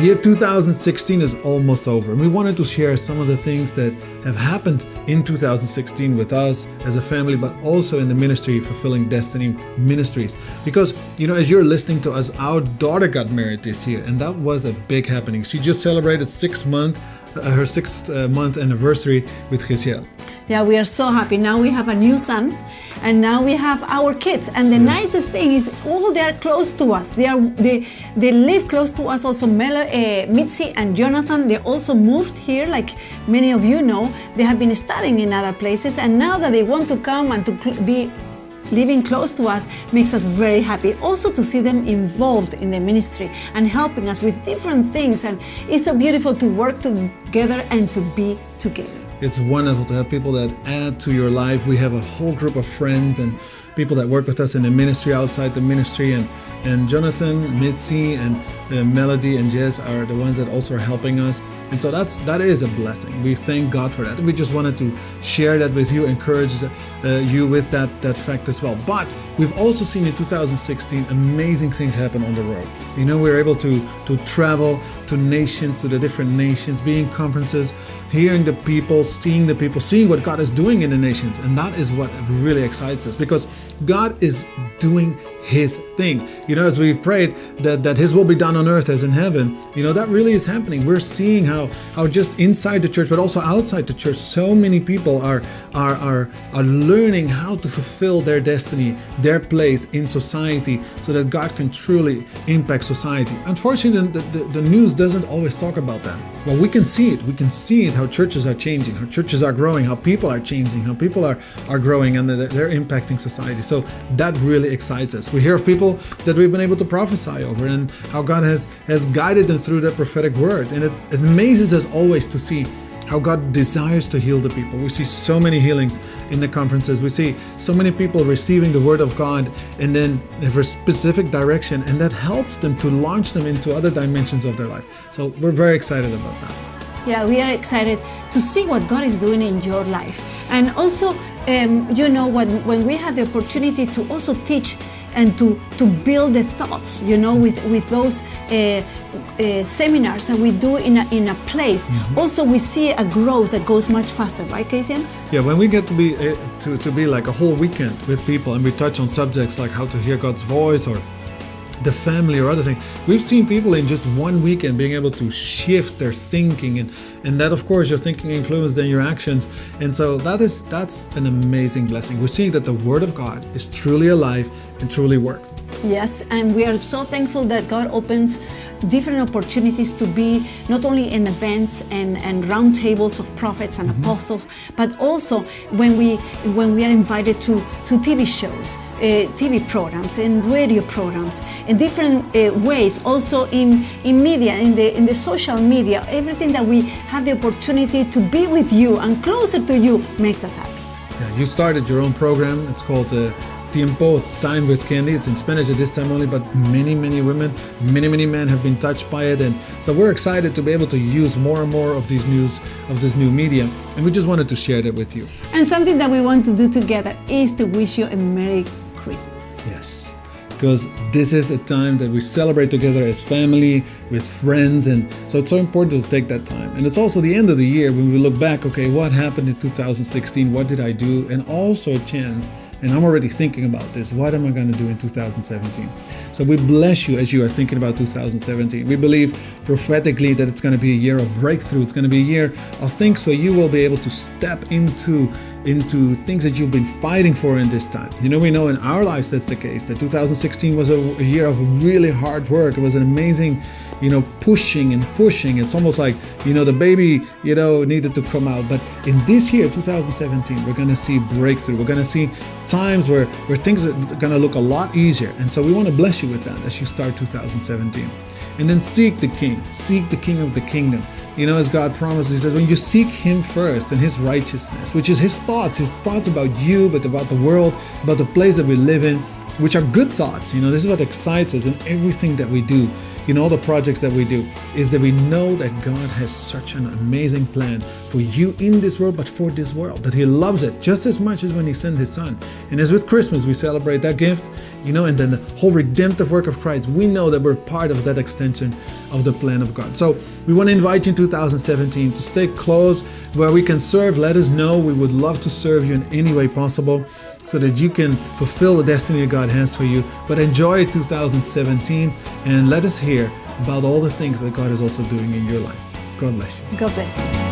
The year 2016 is almost over, and we wanted to share some of the things that have happened in 2016 with us as a family, but also in the ministry, Fulfilling Destiny Ministries. Because, as you're listening to us, our daughter got married this year, and that was a big happening. She just celebrated her 6th month anniversary with Kees. Yeah, we are so happy. Now we have a new son, and now we have our kids. And the nicest thing is, all they are close to us. They live close to us. Also, Mitzi and Jonathan, they also moved here, like many of you know. They have been studying in other places, and now that they want to come and to be living close to us makes us very happy. Also to see them involved in the ministry and helping us with different things. And it's so beautiful to work together and to be together. It's wonderful to have people that add to your life. We have a whole group of friends and people that work with us in the ministry, outside the ministry, and Jonathan, Mitzi, and Melody and Jess are the ones that also are helping us. And so that is a blessing. We thank God for that. And we just wanted to share that with you, encourage you with that fact as well. But we've also seen in 2016 amazing things happen on the road. We were able to travel to nations, to the different nations, be in conferences, hearing the people, seeing what God is doing in the nations. And that is what really excites us, because God is doing His thing. As we've prayed that His will be done on earth as in heaven, that really is happening. We're seeing how just inside the church, but also outside the church, so many people are learning how to fulfill their destiny, their place in society, so that God can truly impact society. Unfortunately, the news doesn't always talk about that. Well, we can see it. We can see it, how churches are changing, how churches are growing, how people are changing, how people are growing, and they're impacting society. So that really excites us. We hear of people that we've been able to prophesy over, and how God has guided them through that prophetic word. And it amazes us always to see how God desires to heal the people. We see so many healings in the conferences. We see so many people receiving the word of God and then for specific direction, and that helps them to launch them into other dimensions of their life. So we're very excited about that. Yeah, we are excited to see what God is doing in your life. And also, when we have the opportunity to also teach and to build the thoughts, with those seminars that we do in a place. Mm-hmm. Also, we see a growth that goes much faster, right, Kees? Yeah, when we get to be to be like a whole weekend with people, and we touch on subjects like how to hear God's voice or the family or other things, we've seen people in just one weekend being able to shift their thinking, and that, of course, your thinking influences then your actions. And so that's an amazing blessing. We're seeing that the Word of God is truly alive and truly works. Yes, and we are so thankful that God opens different opportunities to be not only in events and round tables of prophets and apostles, but also when we are invited to TV shows, TV programs and radio programs in different ways, also in media, in the social media. Everything that we have the opportunity to be with you and closer to you makes us happy. Yeah, you started your own program. It's called Tiempo, Time with Candy. It's in Spanish at this time only, but many women, many men have been touched by it, and so we're excited to be able to use more and more of this new media, and we just wanted to share that with you. And something that we want to do together is to wish you a Merry Christmas. Yes, because this is a time that we celebrate together as family, with friends, and so it's so important to take that time. And it's also the end of the year when we look back, okay, what happened in 2016? What did I do? And also a chance. And I'm already thinking about this. What am I going to do in 2017? So we bless you as you are thinking about 2017. We believe prophetically that it's going to be a year of breakthrough. It's going to be a year of things where you will be able to step into things that you've been fighting for in this time. We know in our lives that's the case, that 2016 was a year of really hard work. It was an amazing, pushing. It's almost like, the baby, needed to come out. But in this year, 2017, we're going to see breakthrough. We're going to see times where things are going to look a lot easier. And so we want to bless you with that as you start 2017. And then seek the King of the kingdom. As God promised, He says, when you seek Him first and His righteousness, which is His thoughts about you, but about the world, about the place that we live in, which are good thoughts. You know, this is what excites us in everything that we do, in all the projects that we do, is that we know that God has such an amazing plan for you in this world, but for this world, that He loves it just as much as when He sent His Son. And as with Christmas, we celebrate that gift, you know, and then the whole redemptive work of Christ. We know that we're part of that extension of the plan of God. So we want to invite you in 2017 to stay close where we can serve. Let us know. We would love to serve you in any way possible, so that you can fulfill the destiny that God has for you. But enjoy 2017 and let us hear about all the things that God is also doing in your life. God bless you. God bless you.